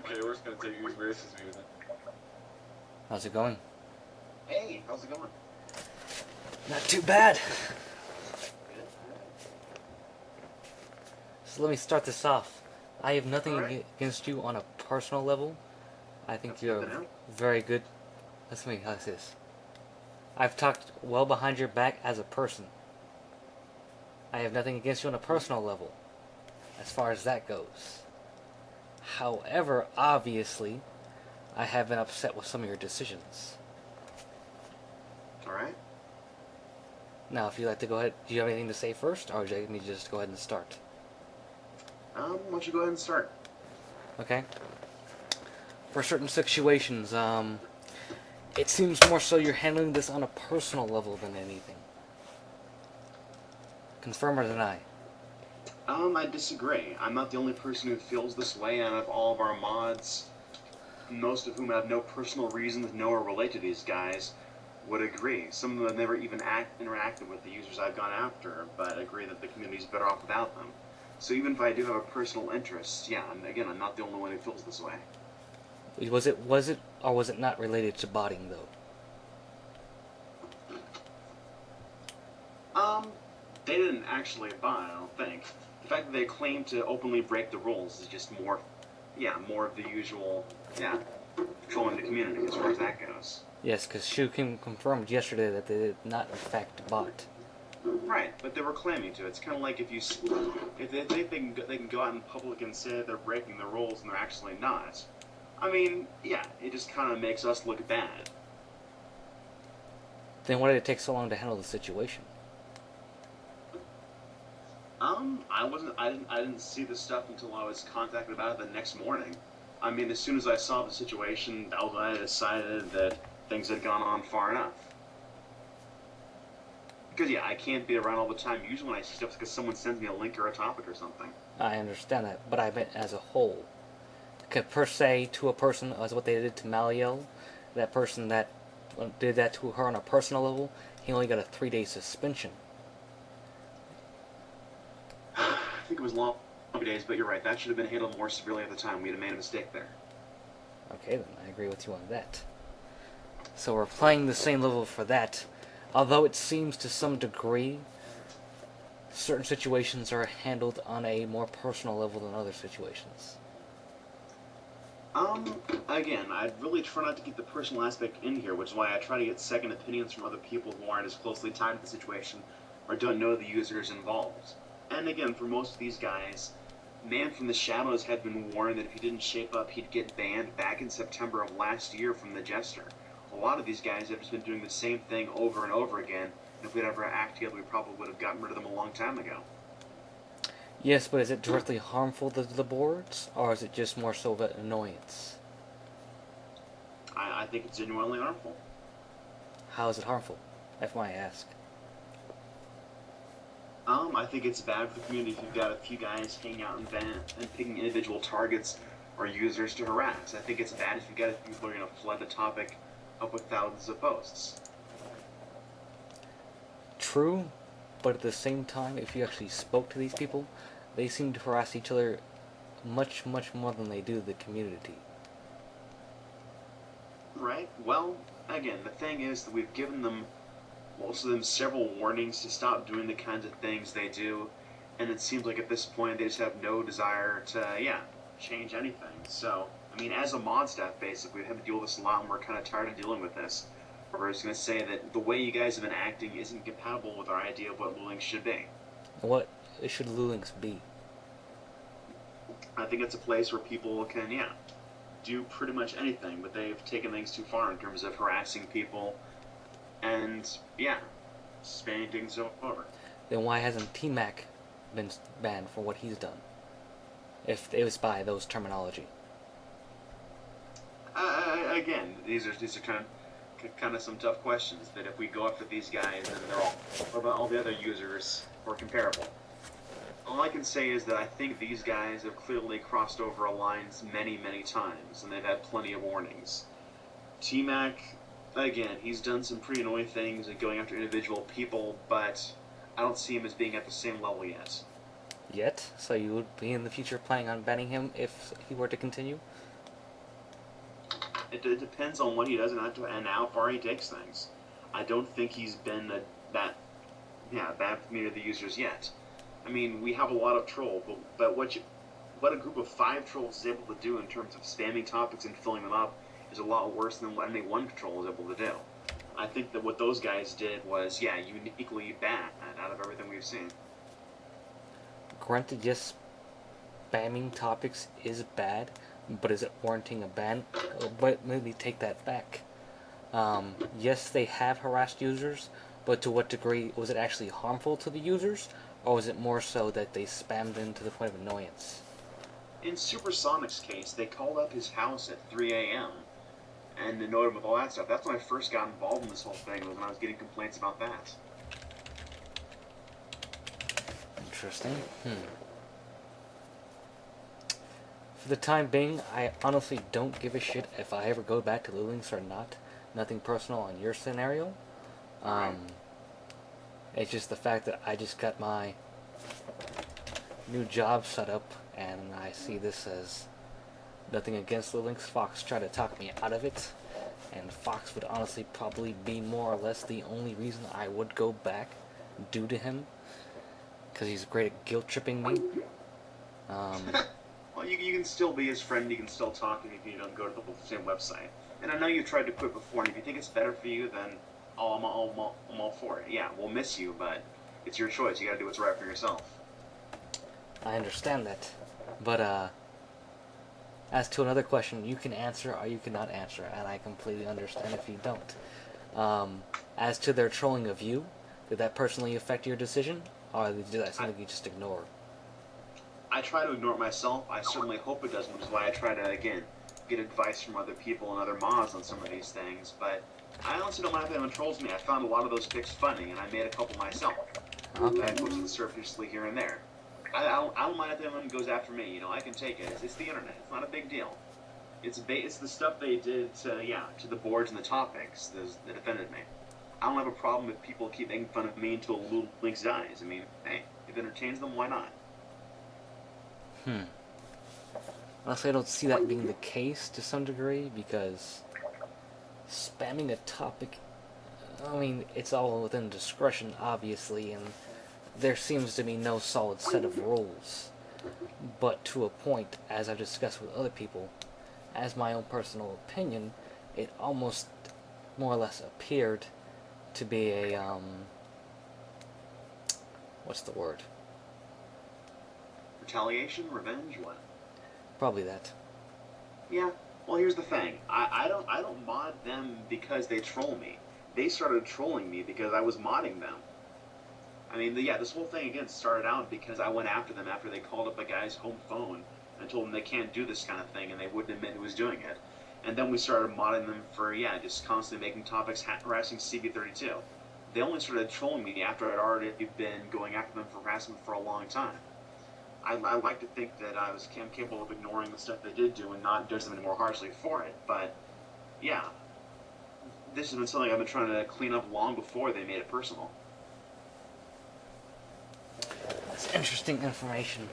Okay, we're just gonna take these races view then. How's it going? Hey, how's it going? Not too bad. So let me start this off. I have nothing against you on a personal level. I think you're very good. Let's see how this is. I've talked well behind your back as a person. I have nothing against you on a personal level, as far as that goes. However, obviously, I have been upset with some of your decisions. Alright. Now, if you'd like to go ahead, do you have anything to say first, or would you like me to just go ahead and start? Why don't you go ahead and start? Okay. For certain situations, it seems more so you're handling this on a personal level than anything. Confirm or deny? I disagree. I'm not the only person who feels this way. Out of all of our mods, most of whom have no personal reason to know or relate to these guys, would agree. Some of them have never even interacted with the users I've gone after, but agree that the community's better off without them. So even if I do have a personal interest, yeah, again, I'm not the only one who feels this way. Was it, or was it not related to botting, though? They didn't actually bot, I don't think. The fact that they claim to openly break the rules is just more of the usual, trolling the community as far as that goes. Yes, because Shu Kim confirmed yesterday that they did not, in fact, bot. Right, but they were claiming to. It's kind of like if they think they can go out in public and say they're breaking the rules and they're actually not. I mean, yeah, it just kind of makes us look bad. Then why did it take so long to handle the situation? I didn't see the stuff until I was contacted about it the next morning. I mean, as soon as I saw the situation, I decided that things had gone on far enough. Because, yeah, I can't be around all the time. Usually when I see stuff, it's because someone sends me a link or a topic or something. I understand that, but I meant as a whole. Per se, to a person, as what they did to Maliel, that person that did that to her on a personal level, he only got a 3-day suspension. I think it was long days, but you're right. That should have been handled more severely at the time. We'd have made a mistake there. Okay, then I agree with you on that. So we're playing the same level for that. Although it seems to some degree, certain situations are handled on a more personal level than other situations. Again, I really try not to keep the personal aspect in here, which is why I try to get second opinions from other people who aren't as closely tied to the situation or don't know the users involved. And again, for most of these guys, Man from the Shadows had been warned that if he didn't shape up, he'd get banned back in September of last year from the Jester. A lot of these guys have just been doing the same thing over and over again, and if we'd ever acted together, we probably would have gotten rid of them a long time ago. Yes, but is it directly harmful to the boards, or is it just more so of an annoyance? I think it's genuinely harmful. How is it harmful, if I ask? I think it's bad for the community if you've got a few guys hanging out in van and picking individual targets or users to harass. I think it's bad if you've got a few people who are going to flood the topic up with thousands of posts. True, but at the same time, if you actually spoke to these people, they seem to harass each other much, much more than they do the community. Right? Well, again, the thing is that we've given them, most of them, several warnings to stop doing the kinds of things they do, and it seems like at this point they just have no desire to, change anything. So, I mean, as a mod staff, basically, we have to deal with this a lot, and we're kind of tired of dealing with this. We're just going to say that the way you guys have been acting isn't compatible with our idea of what Lulings should be. What should Lulings be? I think it's a place where people can, do pretty much anything, but they've taken things too far in terms of harassing people and, spanning things over. Then why hasn't T-Mac been banned for what he's done? If it was by those terminology. Again, these are kind of some tough questions. That if we go after these guys, and they're all, what about all the other users who are comparable? All I can say is that I think these guys have clearly crossed over lines many, many times, and they've had plenty of warnings. T-Mac, again, he's done some pretty annoying things and going after individual people, but I don't see him as being at the same level yet. Yet? So you would be in the future planning on banning him if he were to continue? It depends on what he does and how far he takes things. I don't think he's been that bad for me or the users yet. I mean, we have a lot of troll, but what a group of 5 trolls is able to do in terms of spamming topics and filling them up is a lot worse than what any one troll is able to do. I think that what those guys did was, uniquely bad out of everything we've seen. Granted, yes, spamming topics is bad, but is it warranting a ban? But maybe take that back. Yes, they have harassed users, but to what degree was it actually harmful to the users, or was it more so that they spammed them to the point of annoyance? In Supersonic's case, they called up his house at 3 a.m. and annoyed him with all that stuff. That's when I first got involved in this whole thing, was when I was getting complaints about that. Interesting. For the time being, I honestly don't give a shit if I ever go back to Lulinks or not. Nothing personal on your scenario. It's just the fact that I just got my new job set up, and I see this as nothing against Lulinks. Fox tried to talk me out of it, and Fox would honestly probably be more or less the only reason I would go back due to him, because he's great at guilt-tripping me. Well, you can still be his friend, you can still talk if you don't go to the same website. And I know you've tried to quit before, and if you think it's better for you, then I'm all for it. Yeah, we'll miss you, but it's your choice. You gotta do what's right for yourself. I understand that. But, as to another question you can answer or you cannot answer, and I completely understand if you don't. As to their trolling of you, did that personally affect your decision, or did that something you just ignore? I try to ignore it myself. I certainly hope it doesn't, which is why I try to, again, get advice from other people and other mods on some of these things. But I honestly don't mind if anyone trolls me. I found a lot of those pics funny, and I made a couple myself. Okay. I posted surreptitiously here and there. I don't mind if anyone goes after me. You know, I can take it. It's the internet. It's not a big deal. It's the stuff they did to the boards and the topics that offended me. I don't have a problem if people keep making fun of me until Link dies. I mean, hey, if it entertains them, why not? Honestly, I don't see that being the case to some degree, because spamming a topic, I mean, it's all within discretion, obviously, and there seems to be no solid set of rules. But to a point, as I've discussed with other people, as my own personal opinion, it almost more or less appeared to be a, what's the word? Retaliation? Revenge? What? Probably that. Yeah. Well, here's the thing. I don't mod them because they troll me. They started trolling me because I was modding them. I mean, this whole thing, again, started out because I went after them after they called up a guy's home phone and told him they can't do this kind of thing, and they wouldn't admit who was doing it. And then we started modding them for, just constantly making topics harassing CB32. They only started trolling me after I'd already been going after them for harassment for a long time. I like to think that I'm capable of ignoring the stuff they did do and not judge them any more harshly for it, but, yeah. This has been something I've been trying to clean up long before they made it personal. That's interesting information.